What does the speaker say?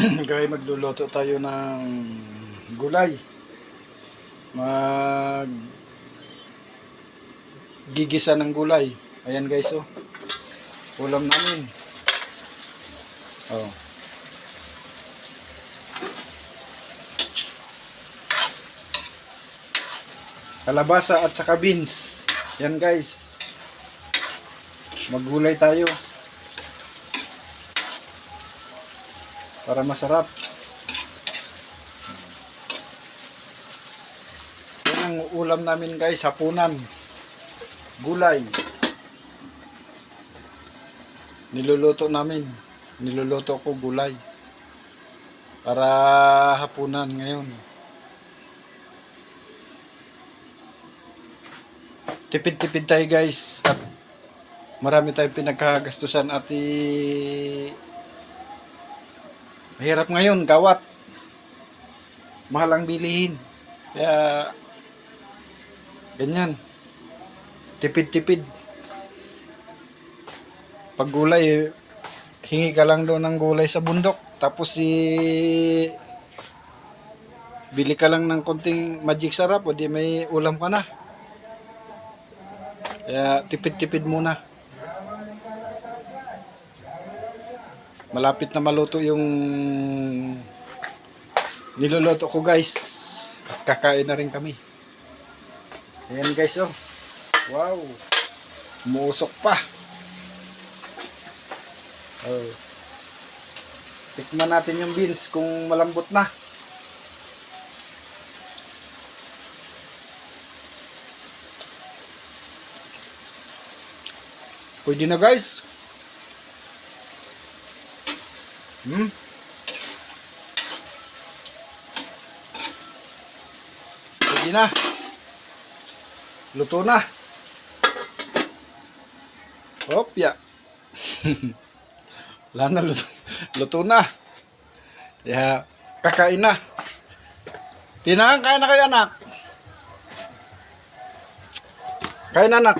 Guys, magluluto tayo ng gulay. Gigisa ng gulay. Ayan guys, oh. Ulam namin. Oh. Kalabasa at saka beans. Yan guys. Maggulay tayo. Para masarap. Yan ang ulam namin guys, hapunan. Gulay. Niluluto namin. Niluluto ko gulay. Para hapunan ngayon. Tipid-tipid tayo guys. At marami tayong pinagkagastusan at mahirap ngayon, gawat. Mahal ang bilihin. Kaya ganyan. Tipid-tipid. Pag gulay, hingi ka lang doon ng gulay sa bundok. Tapos bili ka lang ng konting magic sarap o di may ulam ka na. Kaya tipid-tipid muna. Malapit na maluto yung niluluto ko guys. At kakain na rin kami. Ayan guys, oh. Wow. Umuusok pa. Oh. Tikman natin yung beans kung malambot na. Pwede na guys. Pwede na. Luto na. Hop, ya. Wala na, luto na. Ya, kakain na. Tinang, kain na kayo anak. Kain na anak.